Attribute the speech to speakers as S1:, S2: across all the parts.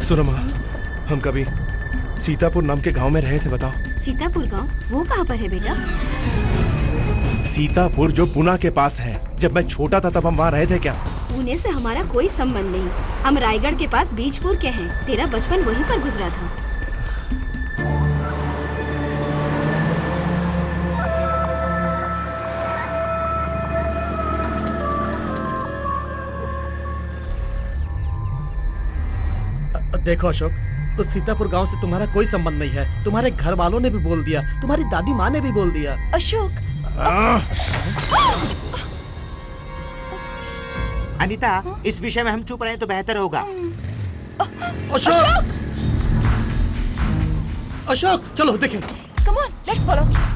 S1: सुनो माँ, हम कभी सीतापुर नाम के गांव में रहे थे। बताओ।
S2: सीतापुर गांव? वो कहाँ पर है बेटा?
S1: सीतापुर जो पुणे के पास है। जब मैं छोटा था तब हम वहाँ रहे थे क्या?
S2: पुणे से हमारा कोई संबंध नहीं। हम रायगढ़ के पास बीजपुर के हैं। तेरा बचपन वहीं पर गुजरा था।
S3: देखो अशोक, उस सीतापुर गांव से तुम्हारा कोई संबंध नहीं है। तुम्हारे घर वालों ने भी बोल दिया, तुम्हारी दादी माँ ने भी बोल दिया।
S2: अशोक।
S4: अनीता, इस विषय में हम चुप रहे तो बेहतर होगा।
S3: अशोक, अशोक चलो देखें।
S2: Come on, let's follow.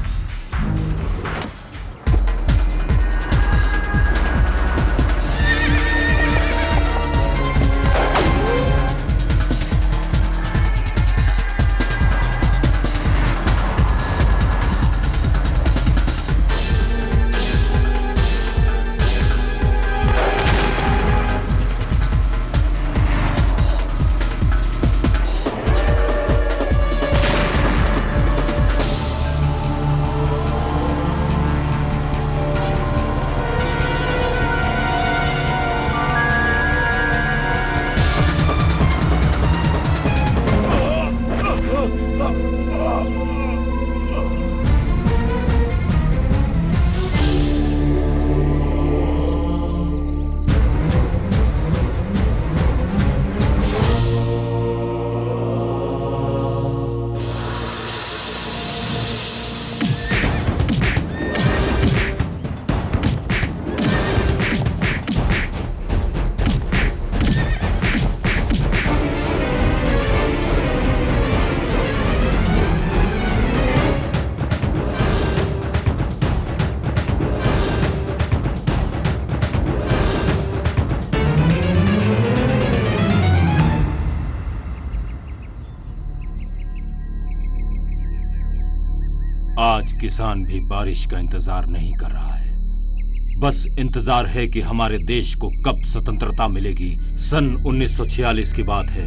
S5: आज किसान भी बारिश का इंतजार नहीं कर रहा है। बस इंतजार है कि हमारे देश को कब स्वतंत्रता मिलेगी। सन 1946 की बात है।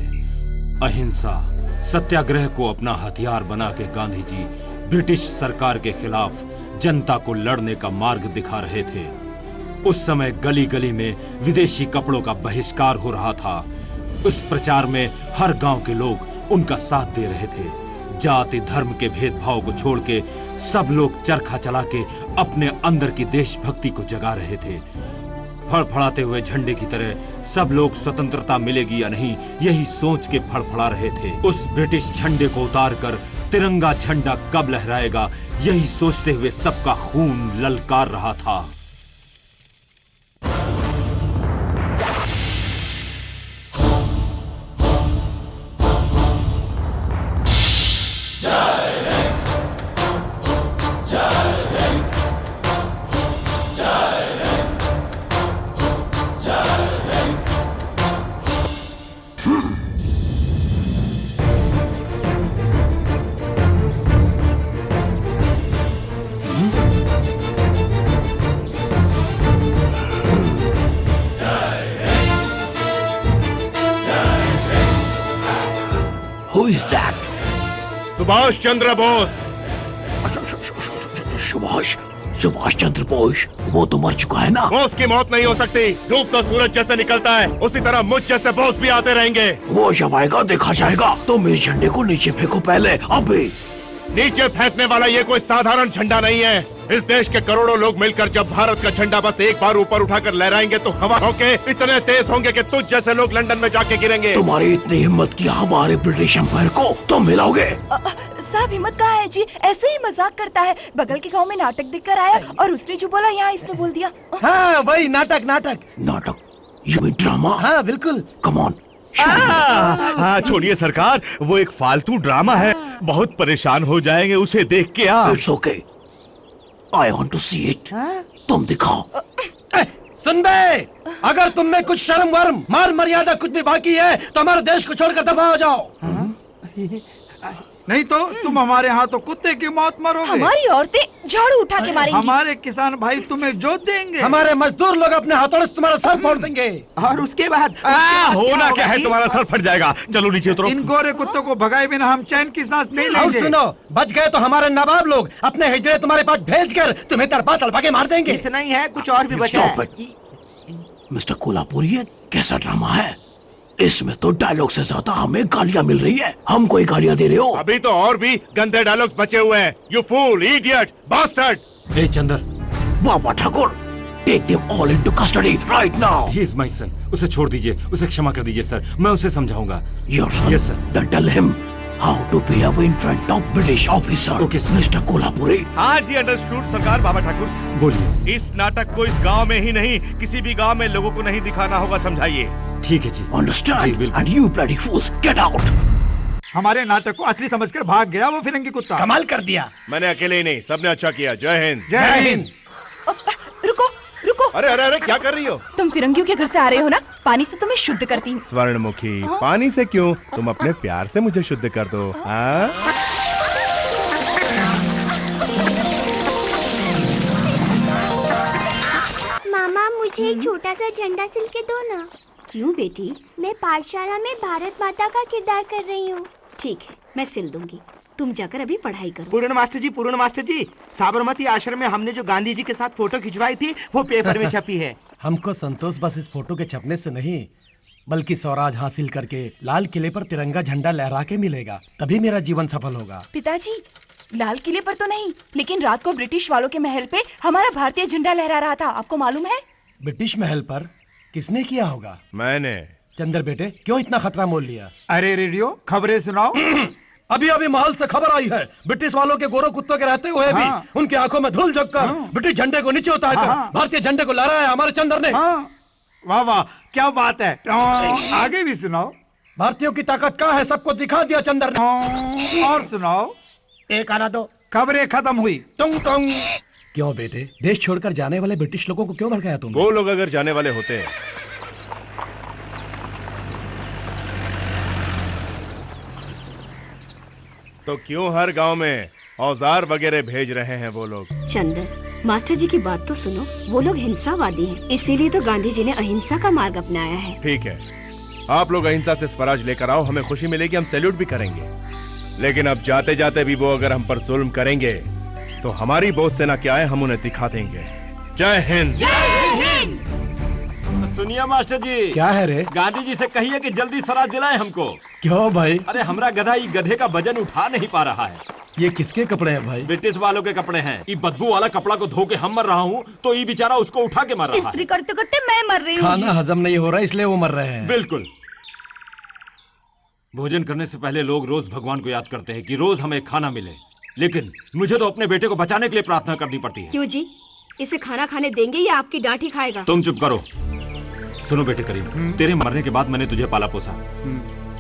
S5: अहिंसा सत्याग्रह को अपना हथियार बना के गांधी जी ब्रिटिश सरकार के खिलाफ जनता को लड़ने का मार्ग दिखा रहे थे। उस समय गली गली में विदेशी कपड़ों का बहिष्कार हो रहा था। उस प्रचार में हर गांव के लोग उनका साथ दे रहे थे। जाति धर्म के भेदभाव को छोड़ के सब लोग चरखा चला के अपने अंदर की देशभक्ति को जगा रहे थे। फड़फड़ाते हुए झंडे की तरह सब लोग स्वतंत्रता मिलेगी या नहीं यही सोच के फड़फड़ा रहे थे। उस ब्रिटिश झंडे को उतार कर तिरंगा झंडा कब लहराएगा यही सोचते हुए सबका खून ललकार रहा था।
S6: Who is that?
S1: Subhash Chandra Bose.
S6: Subhash Chandra Bose, वो तो मर चुका है ना।
S1: बोस की मौत नहीं हो सकती। धूप तो सूरज जैसे निकलता है, उसी तरह मुझ जैसे बोस भी आते रहेंगे।
S6: वो जब आएगा देखा जाएगा। तो मेरे झंडे को नीचे फेंको पहले, अभी।
S1: नीचे फेंकने वाला ये कोई साधारण झंडा नहीं है। इस देश के करोड़ों लोग मिलकर जब भारत का झंडा बस एक बार ऊपर उठाकर लहराएंगे तो हवाओं के इतने तेज होंगे कि तुझ जैसे लोग लंदन में जाके गिरेंगे।
S6: तुम्हारी इतनी हिम्मत की हमारे ब्रिटिश एम्पायर को तुम मिलाओगे?
S2: साहब हिम्मत कहाँ है जी, ऐसे ही मजाक करता है। बगल के गांव में नाटक देखकर आया और उसने जो बोला यहाँ इसने बोल दिया।
S3: हाँ वही नाटक।
S6: नाटक? You mean drama?
S3: हाँ बिल्कुल।
S6: Come on.
S7: हाँ छोड़िए सरकार, वो एक फालतू ड्रामा है। बहुत परेशान हो जाएंगे उसे देख के।
S6: It's okay, I want to see it. तुम दिखाओ।
S3: सुन बे, अगर तुम में कुछ शर्म वर्म मान मर्यादा कुछ भी बाकी है तो हमारे देश को छोड़कर दफा हो जाओ।
S8: नहीं तो तुम हमारे यहाँ तो कुत्ते की मौत मरोगे।
S2: हमारी औरतें झाड़ू उठा के मारेंगी।
S8: हमारे किसान भाई तुम्हें जोत देंगे।
S3: हमारे मजदूर लोग अपने हाथों से तुम्हारा सर फोड़ देंगे।
S4: और उसके बाद
S7: होना क्या है, तुम्हारा सर फट जाएगा। चलो नीचे उतरो।
S8: इन गोरे कुत्तों को भगाए बिना हम चैन की सांस नहीं
S3: और
S8: लेंगे।
S3: सुनो, बच गए तो हमारे नवाब लोग अपने हिजड़े तुम्हारे पास भेजकर तुम्हें तड़पा तड़पा के मार देंगे।
S4: इतना ही है, कुछ और भी बचा है।
S6: मिस्टर कोल्हापुर, ये कैसा ड्रामा है? इसमें तो डायलॉग से ज्यादा हमें गालियां मिल रही है। हम कोई गालियां दे रहे हो?
S1: अभी तो और भी गंदे डायलॉग्स बचे हुए हैं। You fool, idiot, bastard.
S5: ए Chandar,
S6: Baba Thakur, take them all into custody right now.
S5: He is my son. उसे छोड़ दीजिए, उसे क्षमा कर दीजिए सर, मैं उसे समझाऊंगा।
S6: Your son?
S5: Yes sir.
S6: Then tell him how to behave in front of British officer.
S5: Okay sir.
S6: Mister Kolhapuri.
S1: हाँ जी, अंडरस्टूड सरकार। बाबा ठाकुर,
S5: बोलिए।
S1: इस नाटक को इस गांव में ही नहीं, किसी भी गांव में लोगों को नहीं दिखाना होगा, समझाइए।
S5: ठीक है जी।
S6: अंडरस्टैंड?
S5: बिल्कुल।
S6: And you bloody fools, get out.
S8: हमारे नाटक को असली समझकर भाग गया वो फिरंगी कुत्ता।
S3: कमाल कर दिया।
S1: मैंने अकेले ही नहीं, सबने अच्छा किया। जय हिंद।
S8: जय हिंद।
S2: रुको रुको,
S1: अरे अरे अरे, क्या कर रही हो?
S2: तुम फिरंगियों के घर से आ रहे हो ना, पानी से तुम्हें शुद्ध करती हूँ।
S1: स्वर्णमुखी, पानी से क्यों, तुम अपने प्यार से मुझे शुद्ध कर दो। हाँ?
S9: मामा, मुझे एक छोटा सा झंडा सिल के दो ना।
S10: क्यों बेटी?
S9: मैं पाठशाला में भारत माता का किरदार कर रही हूँ।
S10: ठीक है, मैं सिल दूंगी। तुम जाकर अभी पढ़ाई करो।
S4: पूर्ण मास्टर जी, साबरमती आश्रम में हमने जो गांधी जी के साथ फोटो खिंचवाई थी वो पेपर में छपी है।
S3: हमको संतोष बस इस फोटो के छपने से नहीं, बल्कि स्वराज हासिल करके लाल किले पर तिरंगा झंडा लहरा के मिलेगा, तभी मेरा जीवन सफल होगा।
S2: पिताजी, लाल किले पर तो नहीं, लेकिन रात को ब्रिटिश वालों के महल पे हमारा भारतीय झंडा लहरा रहा था, आपको मालूम है?
S3: ब्रिटिश महल पर किसने किया होगा?
S1: मैंने।
S3: चंदर बेटे, क्यों इतना खतरा मोल लिया?
S8: अरे रेडियो, खबरें सुनाओ।
S3: अभी अभी महल से खबर आई है, ब्रिटिश वालों के गोरों कुत्तों के रहते हुए भी उनकी आंखों में धूल झोंककर ब्रिटिश झंडे को नीचे उतारकर भारतीय झंडे को लहराया हमारे चंदर ने।
S8: वाह वाह, क्या बात है। आगे भी सुनाओ।
S3: भारतीयों की ताकत क्या है सबको दिखा दिया चंदर ने।
S8: और सुनाओ।
S3: एक आना दो।
S8: खबरें खत्म हुई।
S3: तुंग तुंग। क्यों बेटे, देश छोड़कर जाने वाले ब्रिटिश लोगों को क्यों भड़काया तुमने?
S1: वो लोग अगर जाने वाले होते तो क्यों हर गांव में औजार वगैरह भेज रहे हैं वो लोग?
S10: चंदर, मास्टर जी की बात तो सुनो। वो लोग हिंसावादी हैं, इसीलिए तो गांधी जी ने अहिंसा का मार्ग अपनाया है।
S1: ठीक है, आप लोग अहिंसा से स्वराज लेकर आओ, हमें खुशी मिलेगी, हम सैल्यूट भी करेंगे। लेकिन अब जाते जाते भी वो अगर हम पर जुल्म करेंगे तो हमारी बोझ सेना क्या है, हम उन्हें दिखा देंगे। जय हिंद।
S2: जय हिंद।
S5: सुनिए मास्टर जी।
S3: क्या है रे?
S5: गांधी जी से कहिए कि जल्दी स्वराज दिलाए हमको।
S3: क्यों भाई?
S5: अरे हमारा गधा ये गधे का वजन उठा नहीं पा रहा है।
S3: ये किसके कपड़े हैं भाई?
S5: ब्रिटिश वालों के कपड़े हैं। ये बदबू वाला कपड़ा को धो के हम मर रहा हूँ तो ये बेचारा उसको उठा के मर रहा है।
S2: इस्त्री करते करते मैं मर रही हूँ।
S3: खाना हजम नहीं हो रहा इसलिए वो मर रहे हैं।
S5: बिल्कुल। भोजन करने से पहले लोग रोज भगवान को याद करते हैं कि रोज हमें खाना मिले, लेकिन मुझे तो अपने बेटे को बचाने के लिए प्रार्थना करनी पड़ती है।
S10: क्यों जी? इसे खाना खाने देंगे या आपकी डांट ही खाएगा?
S5: तुम चुप करो। सुनो बेटे करीम, तेरे मरने के बाद मैंने तुझे पाला पोसा।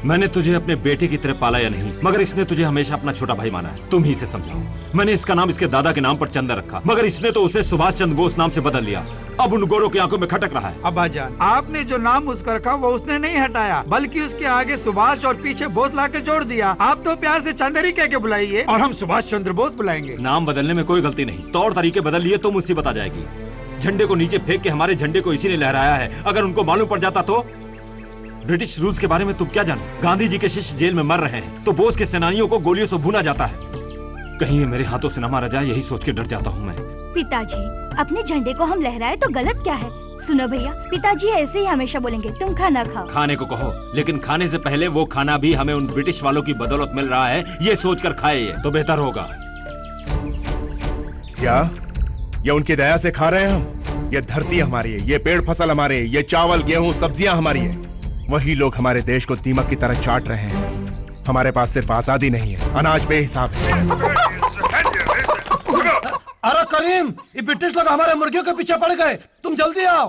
S5: मैंने तुझे अपने बेटे की तरह पाला या नहीं, मगर इसने तुझे हमेशा अपना छोटा भाई माना है। तुम ही इसे समझाओ। मैंने इसका नाम इसके दादा के नाम पर चंदर रखा, मगर इसने तो उसे सुभाष चंद्र बोस नाम से बदल लिया। अब उन गोरों की आंखों में खटक रहा है।
S8: अब्बाजान, आपने जो नाम उसका रखा वो उसने नहीं हटाया, बल्कि उसके आगे सुभाष और पीछे बोस ला के जोड़ दिया। आप तो प्यार से चंदर ही कह के बुलाइए और हम सुभाष चंद्र बोस बुलाएंगे।
S5: नाम बदलने में कोई गलती नहीं, तौर तरीके बदल लिए तो मुसीबत आ जाएगी। झंडे को नीचे फेंक के हमारे झंडे को इसी ने लहराया है, अगर उनको मालूम पड़ जाता तो। ब्रिटिश रूल्स के बारे में तुम क्या जानो? गांधी जी के शिष्य जेल में मर रहे हैं तो बोस के सेनानियों को गोलियों से भूना जाता है। कहीं ये मेरे हाथों से न मारा जाए, यही सोच के डर जाता हूँ मैं।
S9: पिताजी, अपने झंडे को हम लहराए तो गलत क्या है? सुनो भैया, पिताजी ऐसे ही हमेशा बोलेंगे, तुम खाना खाओ।
S5: खाने को कहो, लेकिन खाने से पहले वो खाना भी हमें उन ब्रिटिश वालों की बदौलत मिल रहा है, ये सोचकर खाए ये तो बेहतर होगा।
S1: क्या ये उनकी दया से खा रहे हैं हम? ये धरती हमारी है, ये पेड़ फसल हमारे हैं, ये चावल गेहूं सब्जियां हमारी है। वही लोग हमारे देश को दीमक की तरह चाट रहे हैं। हमारे पास सिर्फ आजादी नहीं है, अनाज बेहिसाब है।
S3: अरे करीम, ये ब्रिटिश लोग हमारे मुर्गियों के पीछे पड़ गए, तुम जल्दी आओ।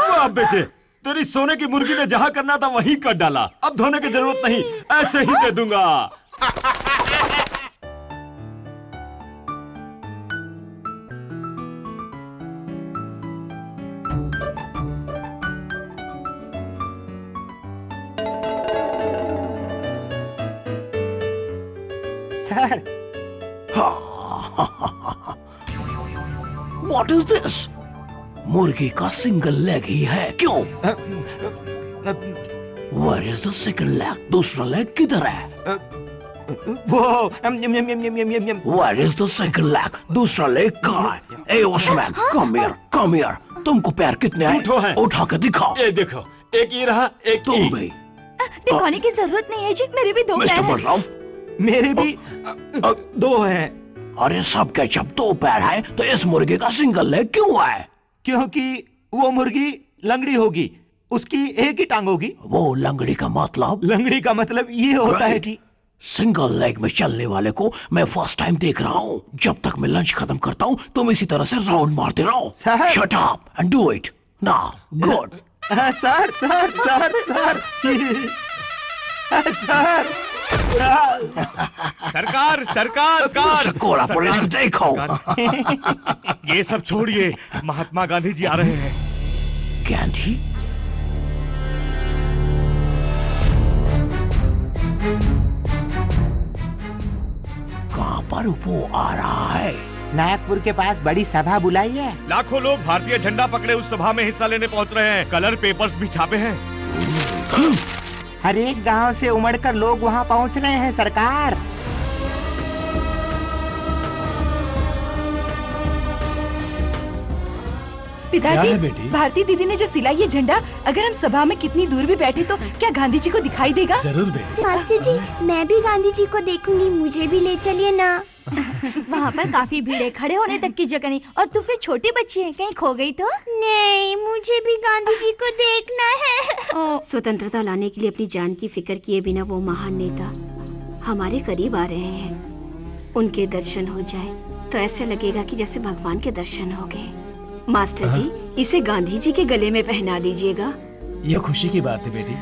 S5: वाह बेटे, तेरी सोने की मुर्गी ने जहाँ करना था वहीं कर डाला। अब धोने की जरूरत नहीं, ऐसे ही दे दूंगा।
S4: सर।
S6: What is this? मुर्गी का सिंगल लेग ही है क्यों? Where is the second leg? दूसरा लेग किधर है?
S4: वो
S6: Where is the second leg? दूसरा लेग कहाँ है? Hey Osman, come here. तुमको पैर कितने हैं? उठा के दिखाओ।
S5: ये देखो, एक ये रहा, एक
S6: तुम भी।
S9: दिखाने की जरूरत नहीं है जी, मेरे भी 2 पैर
S6: मिस्टर
S9: हैं।
S6: बलराम,
S4: मेरे भी 2 हैं।
S6: अरे सबके जब 2 पैर हैं तो इस मुर्गे का सिंगल लेग क्यों है?
S4: क्योंकि वो मुर्गी लंगड़ी होगी, उसकी एक ही टांग होगी।
S6: वो लंगड़ी का मतलब?
S4: लंगड़ी का मतलब ये होता है कि
S6: सिंगल लेग में चलने वाले को मैं फर्स्ट टाइम देख रहा हूँ। जब तक मैं लंच खत्म करता हूँ तुम इसी तरह से राउंड मारते रहो। Shut up and do it now. Good.
S4: Sir sir sir sir sir
S7: सरकार सरकार सरकार
S6: कोल्हापुर इसको देखो।
S7: ये सब छोड़िए, महात्मा गांधी जी आ रहे हैं।
S6: गांधी? कहाँ पर वो आ रहा है?
S4: नागपुर के पास बड़ी सभा बुलाई है।
S7: लाखों लोग भारतीय झंडा पकड़े उस सभा में हिस्सा लेने पहुंच रहे हैं। कलर पेपर्स भी छापे हैं।
S4: हर एक गांव से उमड़कर लोग वहां पहुंच रहे हैं सरकार।
S3: क्या है बेटी?
S2: पिताजी, भारती दीदी ने जो सिला ये झंडा, अगर हम सभा में कितनी दूर भी बैठे तो क्या गांधी जी को दिखाई देगा?
S3: जरूर बेटी।
S9: मास्टर जी, मैं भी गांधी जी को देखूंगी, मुझे भी ले चलिए ना। वहाँ पर काफी भीड़ है, खड़े होने तक की जगह नहीं। और तू फिर छोटी बच्ची है, कहीं खो गई तो? नहीं, मुझे भी गांधी जी को देखना है।
S10: स्वतंत्रता लाने के लिए अपनी जान की फिक्र किए बिना वो महान नेता हमारे करीब आ रहे हैं। उनके दर्शन हो जाए तो ऐसे लगेगा कि जैसे भगवान के दर्शन हो गए। मास्टर जी, इसे गांधी जी के गले में पहना दीजिएगा।
S3: ये खुशी की बात है बेटी।